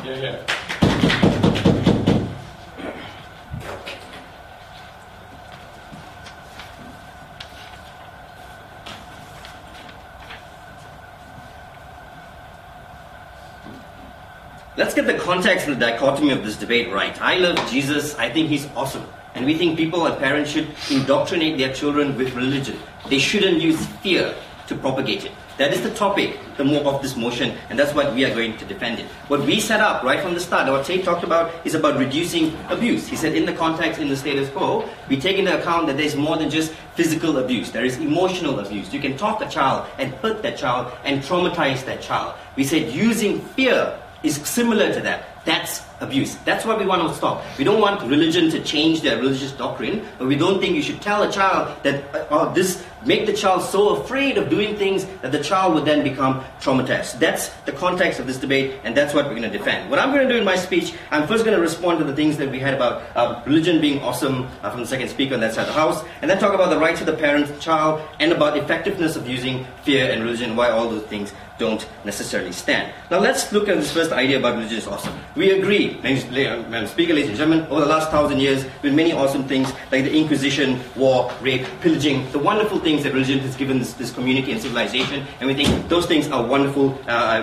Yeah. Let's get the context and the dichotomy of this debate right. I love Jesus. I think he's awesome. And we think people and parents should indoctrinate their children with religion. They shouldn't use fear to propagate it. That is the topic of this motion, and that's what we are going to defend it. What we set up right from the start, what Tate talked about, is about reducing abuse. He said in the context, in the status quo, we take into account that there's more than just physical abuse. There is emotional abuse. You can talk a child and hurt that child and traumatize that child. We said using fear is similar to that. That's abuse. That's what we want to stop. We don't want religion to change their religious doctrine, but we don't think you should tell a child that make the child so afraid of doing things that the child would then become traumatized. That's the context of this debate, and that's what we're going to defend. What I'm going to do in my speech, I'm first going to respond to the things that we had about religion being awesome from the second speaker on that side of the house, and then talk about the rights of the parent, child, and about effectiveness of using fear and religion, why all those things don't necessarily stand. Now let's look at this first idea about religion is awesome. We agree, Madam Speaker, ladies and gentlemen, over the last 1,000 years, with many awesome things like the Inquisition, war, rape, pillaging, the wonderful things that religion has given this community and civilization, and we think those things are wonderful.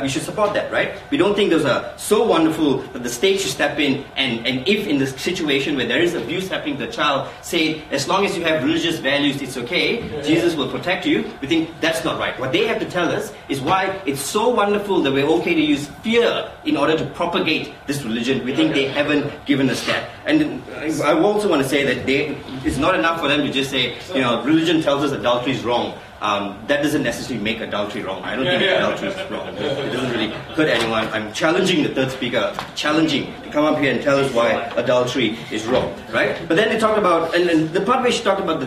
We should support that, right? We don't think those are so wonderful that the state should step in and if in this situation where there is abuse happening to the child, say, as long as you have religious values, it's okay, Jesus will protect you. We think that's not right. What they have to tell us is why it's so wonderful that we're okay to use fear in order to propagate this religion. We think they haven't given us that. And I also want to say that it's not enough for them to just say, religion tells us adultery is wrong. That doesn't necessarily make adultery wrong. I don't think adultery is wrong. It doesn't really hurt anyone. I'm challenging the third speaker, to come up here and tell us why adultery is wrong, right? But then they talked about, and the part where she talked about the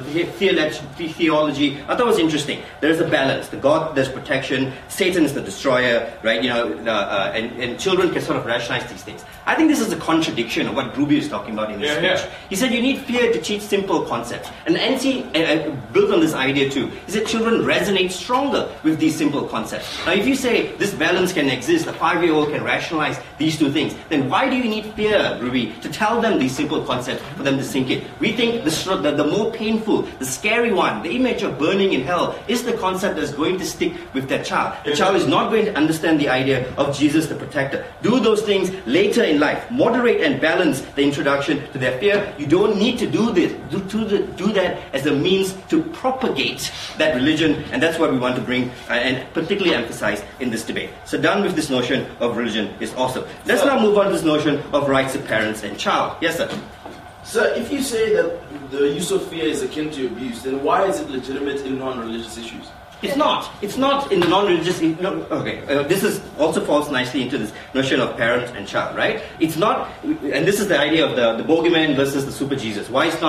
theology, I thought was interesting. There's a balance. The God, there's protection. Satan is the destroyer, right? And children can sort of rationalize these things. I think this is a contradiction of what Ruby is talking about in his speech. He said you need fear to teach simple concepts. And NC built on this idea too. He said children resonate stronger with these simple concepts. Now if you say this balance can exist, a 5-year-old can rationalize these two things, then why do you need fear, Ruby, to tell them these simple concepts for them to sink in? We think the more painful, the scary one, the image of burning in hell, is the concept that's going to stick with that child. The child is not going to understand the idea of Jesus the protector. Do those things later in life. Moderate and balance the introduction to their fear. You don't need to do this. Do that as a means to propagate that religion, and that's what we want to bring and particularly emphasize in this debate. So done with this notion of religion is awesome. Let's now move on to this notion of rights of parents and child. Yes, sir. Sir, if you say that the use of fear is akin to abuse, then why is it legitimate in non-religious issues? It's not. It's not in the non-religious. This is also falls nicely into this notion of parent and child, right? It's not, and this is the idea of the bogeyman versus the super Jesus. Why it's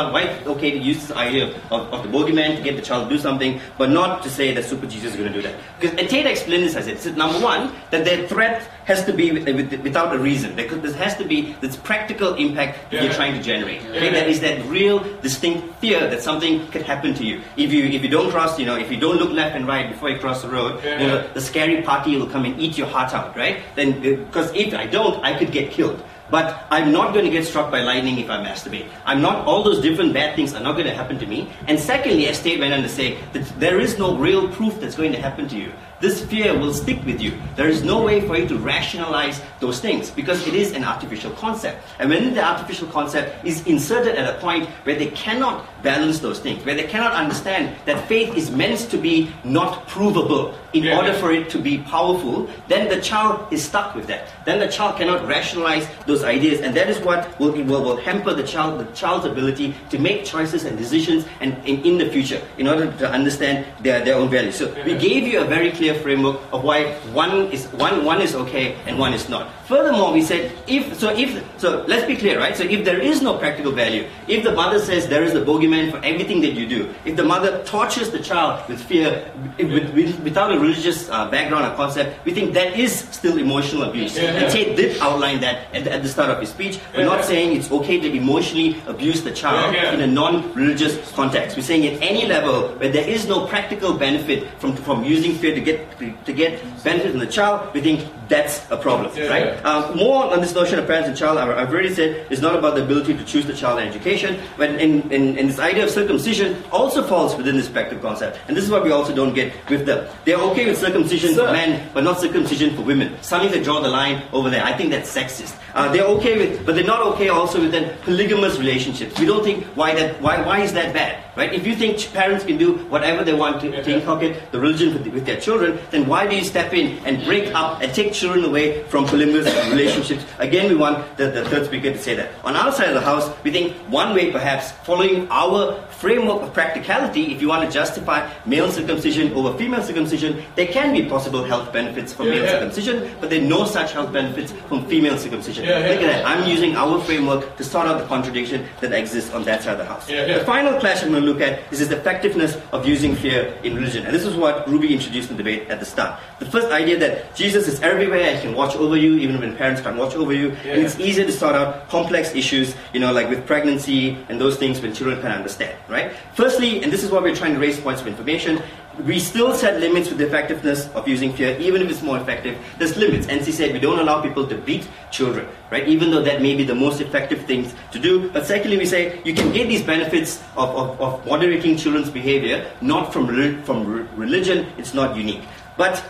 okay to use this idea of the bogeyman to get the child to do something, but not to say that super Jesus is going to do that? Because Tate explained this as it. Said, number one, that their threat has to be without a reason. There has to be this practical impact that you're trying to generate. Okay? That is that real, distinct fear that something could happen to you. If you don't cross, if you don't look left and right before you cross the road, the scary party will come and eat your heart out, right? Then, because if I don't, I could get killed. But I'm not going to get struck by lightning if I masturbate. All those different bad things are not going to happen to me. And secondly, as Tate went on to say, that there is no real proof that's going to happen to you. This fear will stick with you. There is no way for you to rationalize those things because it is an artificial concept. And when the artificial concept is inserted at a point where they cannot balance those things, where they cannot understand that faith is meant to be not provable in order for it to be powerful, then the child is stuck with that. Then the child cannot rationalize those ideas, and that is what will hamper the child's ability to make choices and decisions in the future in order to understand their own values. So we gave you a very clear framework of why one is okay and one is not. Furthermore, we said so let's be clear, right? So if there is no practical value, if the mother says there is the bogeyman for everything that you do, if the mother tortures the child with fear without a religious background or concept, we think that is still emotional abuse. And Tate did outline that at the start of his speech. We're not saying it's okay to emotionally abuse the child in a non-religious context. We're saying at any level where there is no practical benefit from using fear to get benefit from the child, we think that's a problem, right? More on this notion of parents and child, I've already said, is not about the ability to choose the child and education, but in this idea of circumcision also falls within this practical concept. And this is what we also don't get with them. They're okay with circumcision for men, but not circumcision for women. Suddenly they draw the line over there. I think that's sexist. They're okay with, but they're not okay also with then polygamous relationships. We don't think why is that bad, right? If you think parents can do whatever they want to inculcate the religion with their children, then why do you step in and break up and take children away from polygamous relationships? Again, we want the third speaker to say that. On our side of the house, we think one way perhaps, following our framework of practicality, if you want to justify male circumcision over female circumcision, there can be possible health benefits from male circumcision, but there are no such health benefits from female circumcision. Look at that. I'm using our framework to sort out the contradiction that exists on that side of the house. The final clash I'm going to look at is the effectiveness of using fear in religion. And this is what Ruby introduced in the debate at the start. The first idea that Jesus is everywhere and can watch over you, even when parents can't watch over you. And it's easier to sort out complex issues, like with pregnancy and those things when children can't understand, right? Firstly, and this is why we're trying to raise points of information, we still set limits with the effectiveness of using fear, even if it's more effective. There's limits. NC said we don't allow people to beat children, right? Even though that may be the most effective thing to do. But secondly, we say you can get these benefits of moderating children's behavior, not from religion. It's not unique. But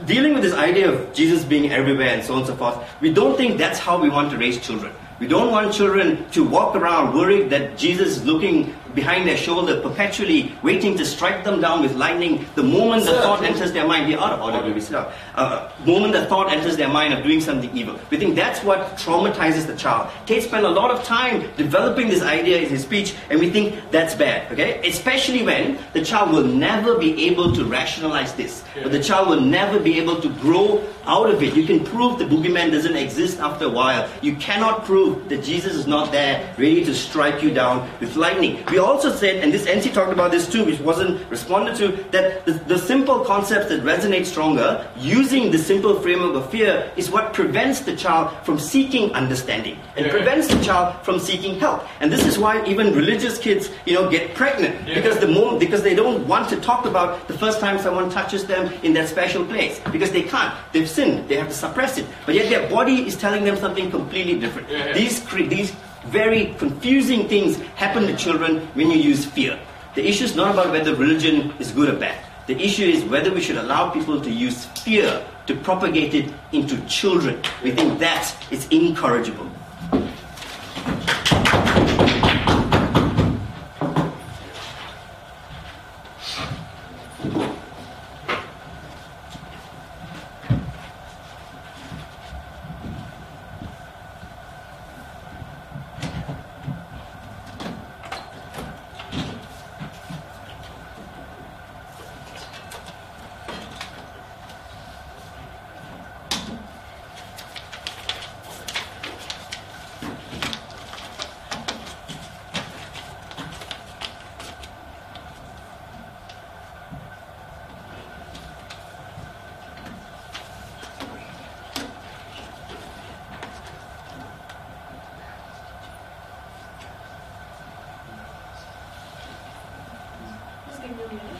dealing with this idea of Jesus being everywhere and so on and so forth, we don't think that's how we want to raise children. We don't want children to walk around worried that Jesus is looking behind their shoulder, perpetually waiting to strike them down with lightning the moment the thought enters their mind. You're out of order, baby, sit down. Moment the thought enters their mind of doing something evil. We think that's what traumatizes the child. Tate spent a lot of time developing this idea in his speech, and we think that's bad, okay? Especially when the child will never be able to rationalize this. But the child will never be able to grow out of it. You can prove the boogeyman doesn't exist after a while. You cannot prove that Jesus is not there, ready to strike you down with lightning. We also said, and this NC talked about this too, which wasn't responded to, that the simple concepts that resonate stronger, using the simple framework of fear, is what prevents the child from seeking understanding and prevents the child from seeking help. And this is why even religious kids, get pregnant because they don't want to talk about the first time someone touches them in that special place, because they can't. They've sinned. They have to suppress it. But yet their body is telling them something completely different. These very confusing things happen to children when you use fear. The issue is not about whether religion is good or bad. The issue is whether we should allow people to use fear to propagate it into children. We think that is incorrigible.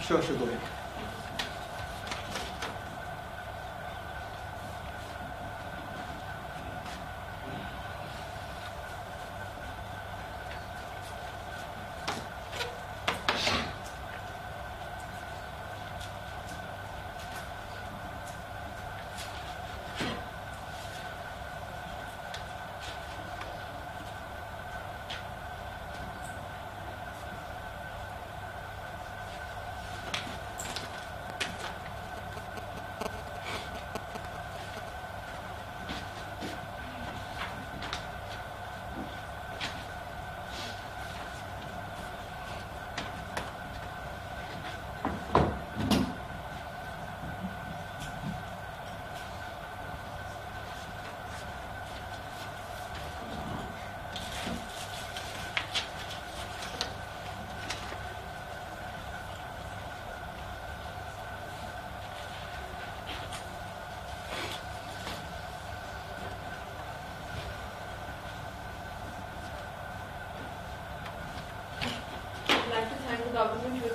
Sure, go ahead.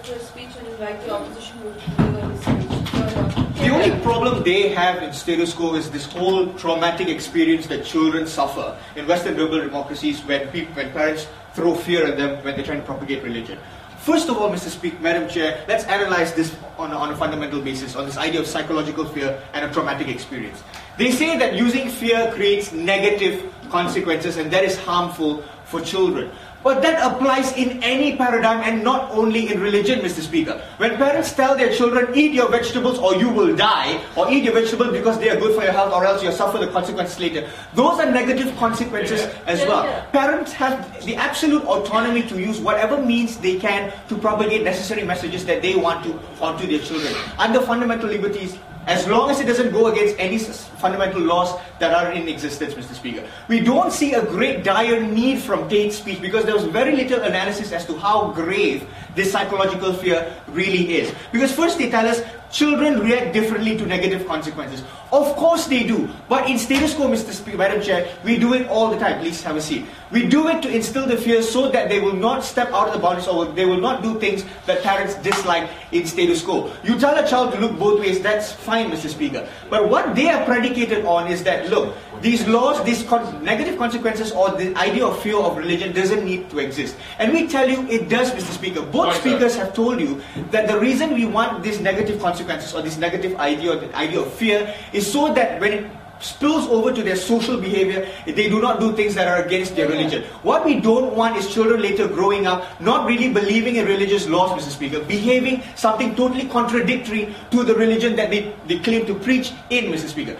to a speech and invite the opposition to give a speech. The only problem they have in status quo is this whole traumatic experience that children suffer in Western liberal democracies when parents throw fear at them when they're trying to propagate religion. First of all, Madam Chair, let's analyze this on a fundamental basis, on this idea of psychological fear and a traumatic experience. They say that using fear creates negative consequences and that is harmful for children. But that applies in any paradigm and not only in religion, Mr. Speaker. When parents tell their children, eat your vegetables or you will die, or eat your vegetables because they are good for your health or else you'll suffer the consequences later, those are negative consequences as well. Parents have the absolute autonomy to use whatever means they can to propagate necessary messages that they want to onto their children. Under fundamental liberties, as long as it doesn't go against any fundamental laws that are in existence, Mr. Speaker. We don't see a great dire need from Tate's speech because there was very little analysis as to how grave this psychological fear really is. Because first they tell us children react differently to negative consequences. Of course they do. But in status quo, Mr. Speaker, Madam Chair, we do it all the time. Please have a seat. We do it to instill the fear so that they will not step out of the boundaries or they will not do things that parents dislike in status quo. You tell a child to look both ways, that's fine, Mr. Speaker. But what they are predicated on is that, look, these laws, these negative consequences or the idea of fear of religion doesn't need to exist. And we tell you it does, Mr. Speaker. Both speakers have told you that the reason we want these negative consequences or this negative idea or the idea of fear is so that when it spills over to their social behavior, they do not do things that are against their religion. What we don't want is children later growing up not really believing in religious laws, Mr. Speaker, behaving something totally contradictory to the religion that they claim to preach in, Mr. Speaker.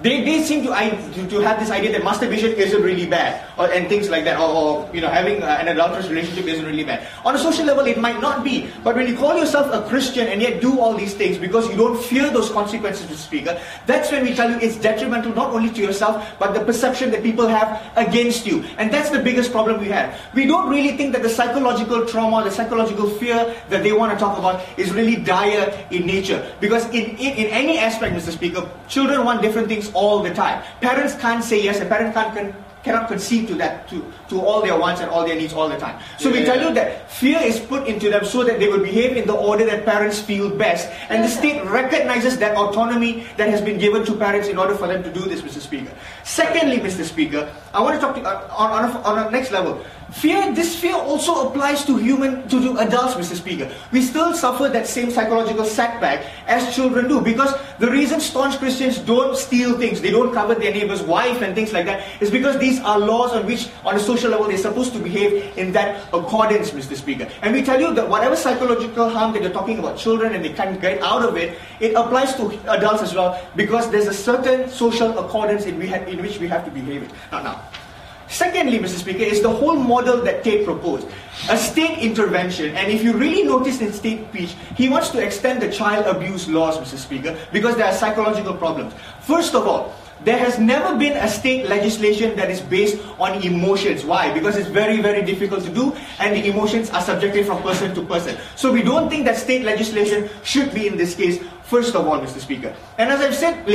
They seem to have this idea that masturbation isn't really bad, and things like that, or having an adulterous relationship isn't really bad. On a social level, it might not be, but when you call yourself a Christian and yet do all these things because you don't fear those consequences, Mr. Speaker, that's when we tell you it's detrimental not only to yourself, but the perception that people have against you. And that's the biggest problem we have. We don't really think that the psychological trauma, the psychological fear that they want to talk about is really dire in nature. Because in any aspect, Mr. Speaker, children want different things all the time. Parents can't say yes, a parent cannot concede to that, to all their wants and all their needs all the time. So we tell you that fear is put into them so that they will behave in the order that parents feel best. And the state recognizes that autonomy that has been given to parents in order for them to do this, Mr. Speaker. Secondly, Mr. Speaker, I want to talk to you on a next level. This fear also applies to adults, Mr. Speaker. We still suffer that same psychological setback as children do, because the reason staunch Christians don't steal things, they don't covet their neighbor's wife and things like that, is because these are laws on which, on a social level, they're supposed to behave in that accordance, Mr. Speaker. And we tell you that whatever psychological harm that you're talking about children and they can't get out of it, it applies to adults as well, because there's a certain social accordance in which we have to behave it. Now. Secondly, Mr. Speaker, is the whole model that Tate proposed. A state intervention, and if you really notice in Tate's speech, he wants to extend the child abuse laws, Mr. Speaker, because there are psychological problems. First of all, there has never been a state legislation that is based on emotions. Why? Because it's very, very difficult to do, and the emotions are subjective from person to person. So we don't think that state legislation should be in this case, first of all, Mr. Speaker. And as I've said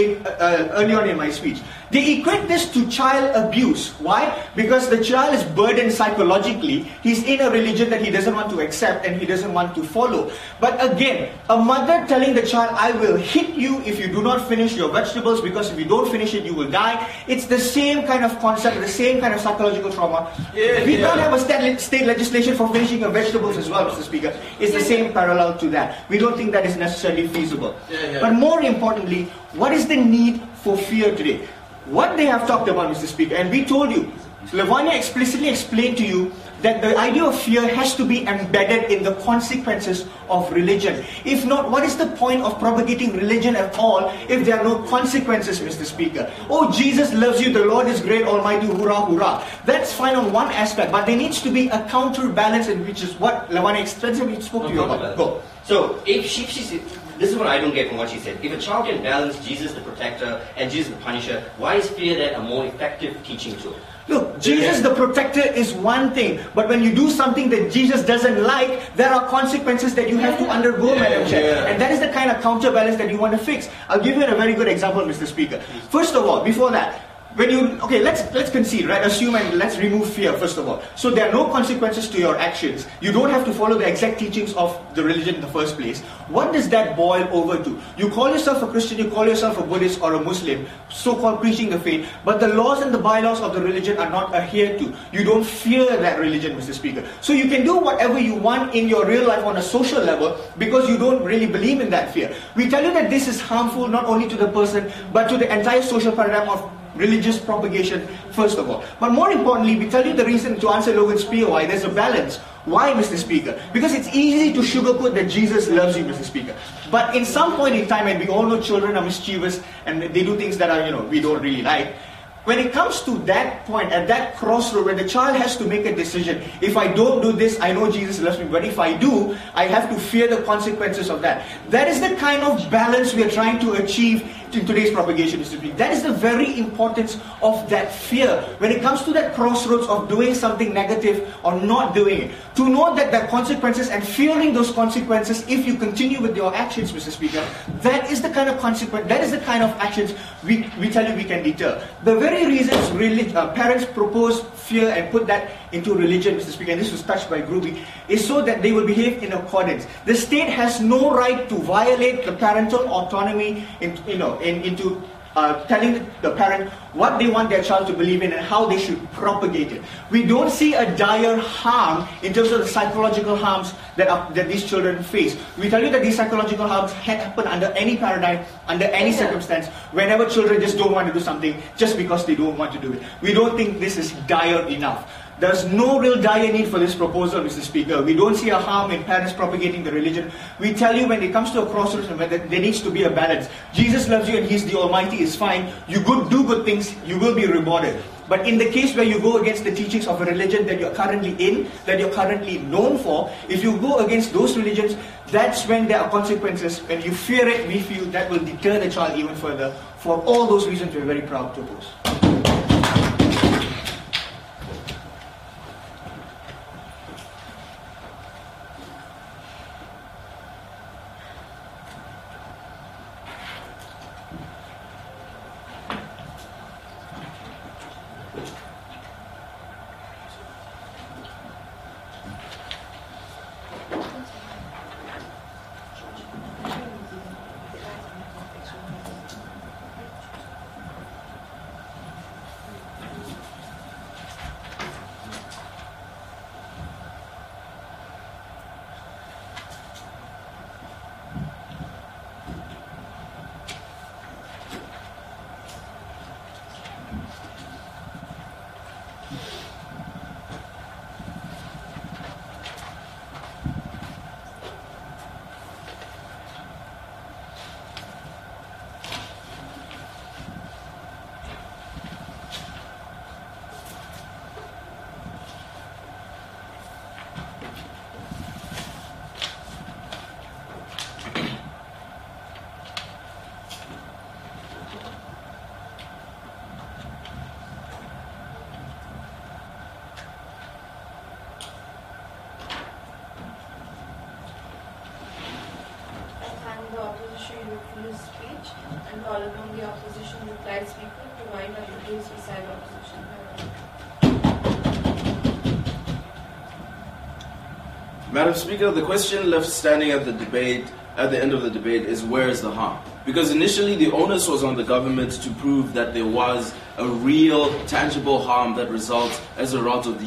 early on in my speech, they equate this to child abuse. Why? Because the child is burdened psychologically. He's in a religion that he doesn't want to accept and he doesn't want to follow. But again, a mother telling the child, I will hit you if you do not finish your vegetables, because if you don't finish it, you will die. It's the same kind of concept, the same kind of psychological trauma. We can't have a state legislation for finishing your vegetables as well, Mr. Speaker. It's the same parallel to that. We don't think that is necessarily feasible. But more importantly, what is the need for fear today? What they have talked about, Mr. Speaker, and we told you, Lavanya explicitly explained to you that the idea of fear has to be embedded in the consequences of religion. If not, what is the point of propagating religion at all if there are no consequences, Mr. Speaker? Oh, Jesus loves you, the Lord is great, almighty, hurrah, hurrah. That's fine on one aspect, but there needs to be a counterbalance, which is what Lavanya extensively spoke to you about. Go. So, if she said, this is what I don't get from what she said. If a child can balance Jesus the protector and Jesus the punisher, why is fear then a more effective teaching tool? Look, Jesus the protector is one thing, but when you do something that Jesus doesn't like, there are consequences that you have to undergo, Madam Chair. And that is the kind of counterbalance that you want to fix. I'll give you a very good example, Mr. Speaker. First of all, before that, let's concede, right? Assume and let's remove fear first of all. So there are no consequences to your actions. You don't have to follow the exact teachings of the religion in the first place. What does that boil over to? You call yourself a Christian, you call yourself a Buddhist or a Muslim, so-called preaching the faith, but the laws and the bylaws of the religion are not adhered to. You don't fear that religion, Mr. Speaker. So you can do whatever you want in your real life on a social level because you don't really believe in that fear. We tell you that this is harmful not only to the person but to the entire social paradigm of religious propagation, first of all. But more importantly, we tell you the reason to answer Logan's POI, there's a balance. Why, Mr. Speaker? Because it's easy to sugarcoat that Jesus loves you, Mr. Speaker. But in some point in time, and we all know children are mischievous and they do things that are, we don't really like. When it comes to that point, at that crossroad, where the child has to make a decision, if I don't do this, I know Jesus loves me, but if I do, I have to fear the consequences of that. That is the kind of balance we are trying to achieve in today's propagation. That is the very importance of that fear. When it comes to that crossroads of doing something negative or not doing it, to know that there are consequences and fearing those consequences if you continue with your actions, Mr. Speaker, that is the kind of consequence, that is the kind of actions we tell you we can deter. The very reasons parents propose fear and put that into religion, Mr. Speaker, and this was touched by Gruby, is so that they will behave in accordance. The state has no right to violate the parental autonomy into telling the parent what they want their child to believe in and how they should propagate it. We don't see a dire harm in terms of the psychological harms that these children face. We tell you that these psychological harms happen under any paradigm, under any circumstance, whenever children just don't want to do something just because they don't want to do it. We don't think this is dire enough. There's no real dire need for this proposal, Mr. Speaker. We don't see a harm in parents propagating the religion. We tell you when it comes to a crossroads, there needs to be a balance. Jesus loves you and He's the Almighty is fine. You do good things, you will be rewarded. But in the case where you go against the teachings of a religion that you're currently in, that you're currently known for, if you go against those religions, that's when there are consequences. When you fear it, we feel that will deter the child even further. For all those reasons, we're very proud to oppose. And call upon the opposition reply speaker to wind up the case beside opposition. Madam Speaker, the question left standing at the end of the debate is where is the harm? Because initially the onus was on the government to prove that there was a real, tangible harm that results as a result of the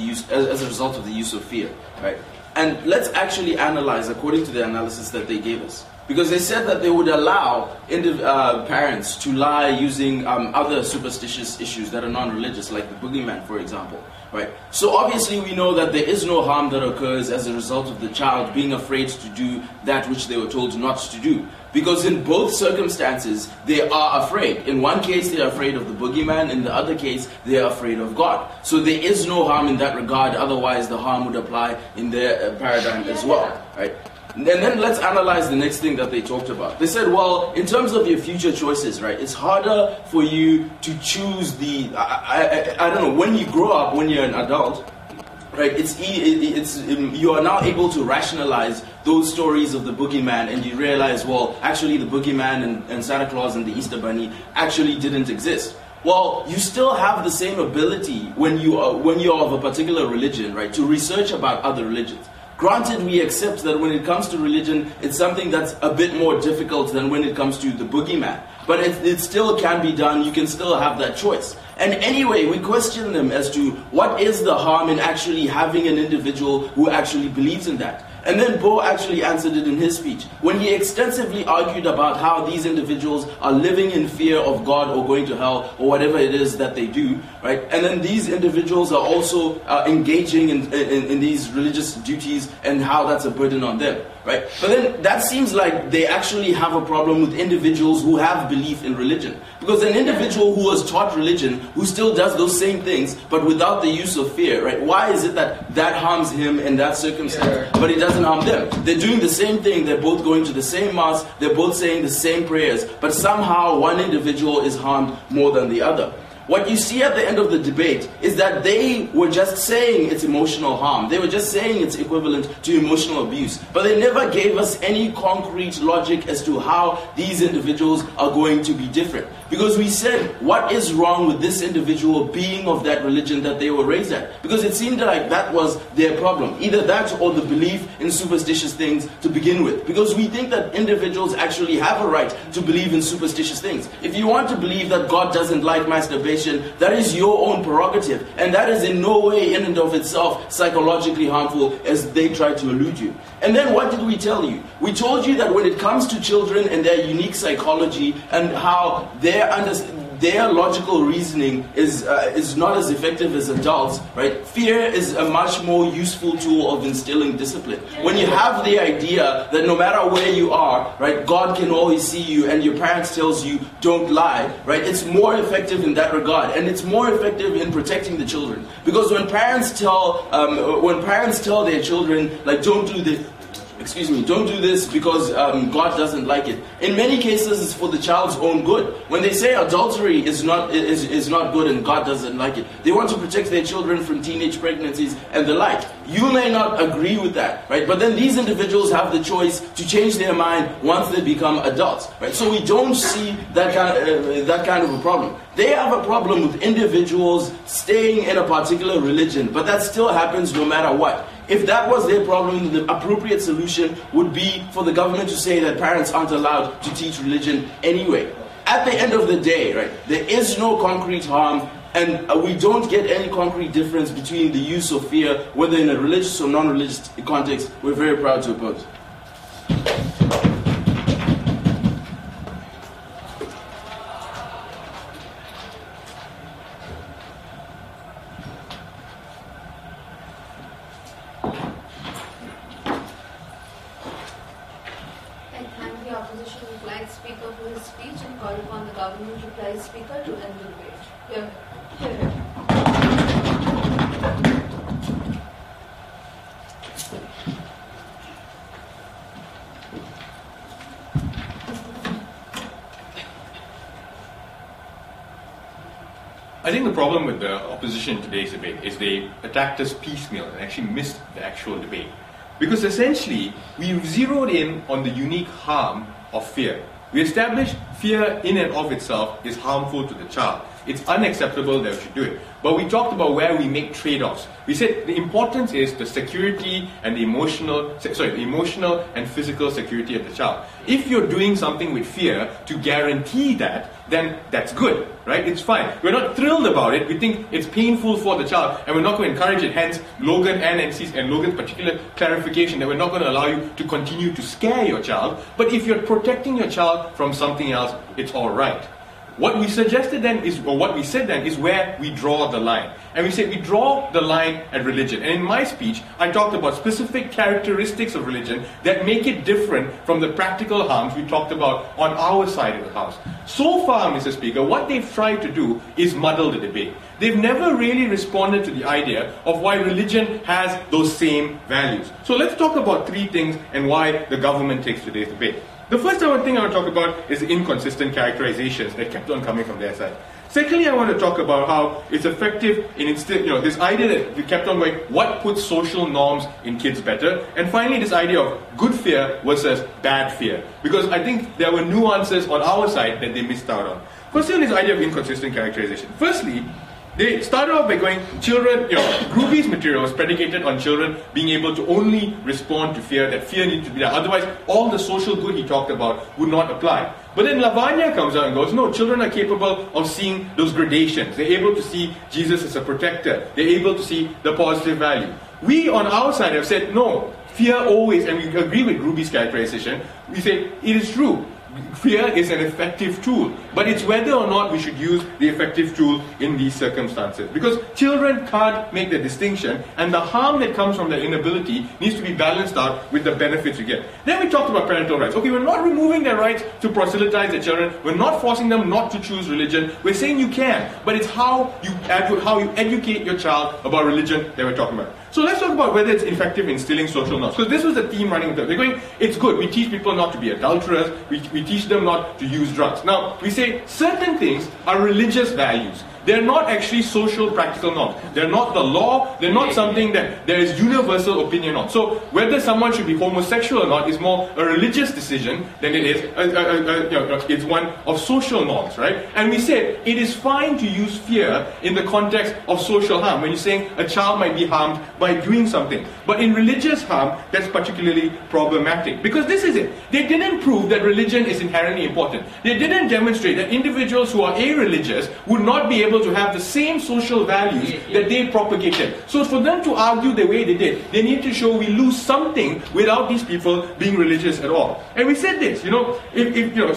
use of fear, right? And let's actually analyze according to the analysis that they gave us. Because they said that they would allow parents to lie using other superstitious issues that are non-religious, like the boogeyman, for example. Right? So obviously we know that there is no harm that occurs as a result of the child being afraid to do that which they were told not to do. Because in both circumstances, they are afraid. In one case, they are afraid of the boogeyman. In the other case, they are afraid of God. So there is no harm in that regard. Otherwise, the harm would apply in their paradigm as well. Right? And then let's analyze the next thing that they talked about. They said, well, in terms of your future choices, right, it's harder for you to choose I don't know, when you grow up, when you're an adult, right, you are now able to rationalize those stories of the boogeyman, and you realize, well, actually the boogeyman and Santa Claus and the Easter Bunny actually didn't exist. Well, you still have the same ability when you're of a particular religion, right, to research about other religions. Granted, we accept that when it comes to religion, it's something that's a bit more difficult than when it comes to the boogeyman. But it still can be done. You can still have that choice. And anyway, we question them as to what is the harm in actually having an individual who actually believes in that. And then Bo actually answered it in his speech, when he extensively argued about how these individuals are living in fear of God or going to hell or whatever it is that they do, right? And then these individuals are also engaging in these religious duties and how that's a burden on them, right? But then that seems like they actually have a problem with individuals who have belief in religion. Because an individual who was taught religion, who still does those same things, but without the use of fear, right? Why is it that that harms him in that circumstance, but it doesn't harm them? They're doing the same thing, they're both going to the same mass, they're both saying the same prayers, but somehow one individual is harmed more than the other. What you see at the end of the debate is that they were just saying it's emotional harm. They were just saying it's equivalent to emotional abuse. But they never gave us any concrete logic as to how these individuals are going to be different. Because we said, what is wrong with this individual being of that religion that they were raised at? Because it seemed like that was their problem. Either that or the belief in superstitious things to begin with. Because we think that individuals actually have a right to believe in superstitious things. If you want to believe that God doesn't like masturbation, that is your own prerogative, and that is in no way in and of itself psychologically harmful as they try to allude you. And then what did we tell you? We told you that when it comes to children and their unique psychology and how their logical reasoning is not as effective as adults, right? Fear is a much more useful tool of instilling discipline. When you have the idea that no matter where you are, right, God can always see you, and your parents tells you don't lie, right? It's more effective in that regard, and it's more effective in protecting the children. Because when parents tell their children, like, don't do this because God doesn't like it. In many cases, it's for the child's own good. When they say adultery is not good and God doesn't like it, they want to protect their children from teenage pregnancies and the like. You may not agree with that, right? But then these individuals have the choice to change their mind once they become adults, right? So we don't see that kind of a problem. They have a problem with individuals staying in a particular religion, but that still happens no matter what. If that was their problem, the appropriate solution would be for the government to say that parents aren't allowed to teach religion anyway. At the end of the day, right, there is no concrete harm, and we don't get any concrete difference between the use of fear, whether in a religious or non-religious context. We're very proud to oppose. Speaker to end the debate. Hear him. I think the problem with the opposition in today's debate is they attacked us piecemeal and actually missed the actual debate. Because essentially, we zeroed in on the unique harm of fear. We established fear in and of itself is harmful to the child. It's unacceptable that we should do it. But we talked about where we make trade-offs. We said the importance is the security and the emotional and physical security of the child. If you're doing something with fear to guarantee that, then that's good, right? It's fine. We're not thrilled about it. We think it's painful for the child, and we're not going to encourage it. Hence, Logan's particular clarification that we're not going to allow you to continue to scare your child. But if you're protecting your child from something else, it's all right. What we suggested then is, or what we said then, is where we draw the line. And we said we draw the line at religion. And in my speech, I talked about specific characteristics of religion that make it different from the practical harms we talked about on our side of the house. So far, Mr. Speaker, what they've tried to do is muddle the debate. They've never really responded to the idea of why religion has those same values. So let's talk about three things and why the government takes today's debate. The first thing I want to talk about is the inconsistent characterizations that kept on coming from their side. Secondly, I want to talk about how it's effective in this idea that we kept on going, what puts social norms in kids better? And finally, this idea of good fear versus bad fear. Because I think there were nuances on our side that they missed out on. Firstly, on this idea of inconsistent characterization. Firstly, they started off by going, children, Gruby's material was predicated on children being able to only respond to fear, that fear needed to be there. Otherwise, all the social good he talked about would not apply. But then Lavanya comes out and goes, no, children are capable of seeing those gradations. They're able to see Jesus as a protector. They're able to see the positive value. We, on our side, have said, no, fear always, and we agree with Gruby's characterization, we say, it is true. Fear is an effective tool, but it's whether or not we should use the effective tool in these circumstances. Because children can't make the distinction, and the harm that comes from their inability needs to be balanced out with the benefits we get. Then we talked about parental rights. Okay, we're not removing their rights to proselytize their children. We're not forcing them not to choose religion. We're saying you can, but it's how you educate your child about religion that we're talking about. So let's talk about whether it's effective in instilling social norms. Because this was the theme running through. They're going, it's good. We teach people not to be adulterers. We teach them not to use drugs. Now, we say certain things are religious values. They're not actually social practical norms. They're not the law. They're not something that there is universal opinion on. So whether someone should be homosexual or not is more a religious decision than it is it's one of social norms, right? And we said it is fine to use fear in the context of social harm when you're saying a child might be harmed by doing something. But in religious harm, that's particularly problematic. Because this is it. They didn't prove that religion is inherently important. They didn't demonstrate that individuals who are irreligious would not be able to have the same social values that they propagated. So for them to argue the way they did, they need to show we lose something without these people being religious at all. And we said this,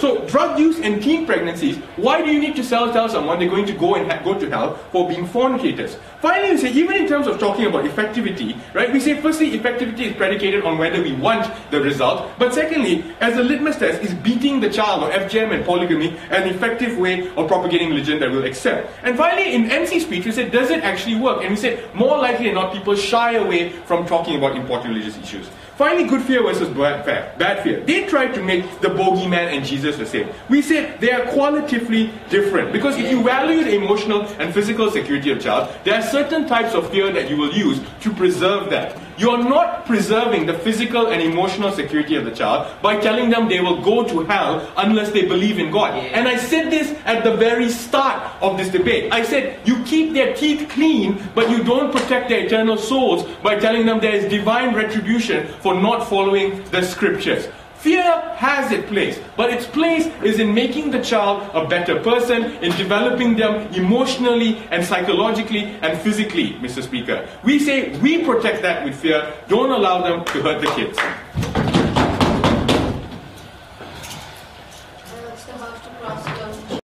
so drug use and teen pregnancies, why do you need to tell someone they're going to go to hell for being fornicators? Finally, we say, even in terms of talking about effectivity, right, we say firstly, effectivity is predicated on whether we want the result, but secondly, as a litmus test, is beating the child or FGM and polygamy an effective way of propagating religion that we'll accept. And finally, in MC speech, we said, does it actually work? And we said, more likely than not, people shy away from talking about important religious issues. Finally, good fear versus bad fear. They tried to make the bogeyman and Jesus the same. We said they are qualitatively different. Because if you value the emotional and physical security of a child, there are certain types of fear that you will use to preserve that. You are not preserving the physical and emotional security of the child by telling them they will go to hell unless they believe in God. And I said this at the very start of this debate. I said, you keep their teeth clean, but you don't protect their eternal souls by telling them there is divine retribution for not following the scriptures. Fear has its place, but its place is in making the child a better person, in developing them emotionally and psychologically and physically, Mr. Speaker. We say we protect that with fear, don't allow them to hurt the kids.